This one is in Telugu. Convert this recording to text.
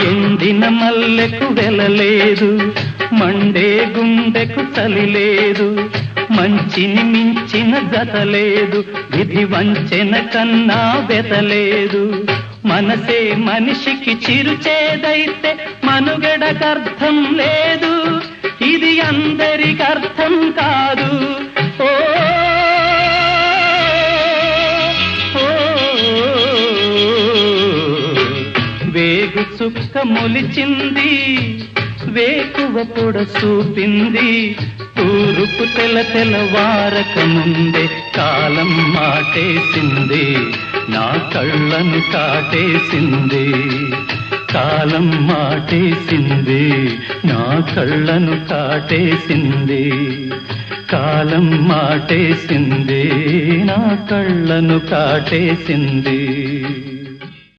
ఎండిన మల్లెకు వెలలేదు, మండే గుండెకు చలి లేదు, మంచిని మించిన జత లేదు, విధి వంచెన కన్నా బెతలేదు. మనసే మనిషికి చిరుచేదైతే మనుగడకర్థం లేదు, ఇది అందరికి అర్థం కాదు. ఓ వేగు చుక్క మొలిచింది, వేకువ పొడ చూపింది, తూరుపు తెలవారక ముందే కాలం మాటేసింది, నా కళ్ళను కాటేసింది. కాలం మాటేసింది, నా కళ్ళను కాటేసింది. కాలం మాటేసింది, నా కళ్ళను కాటేసింది.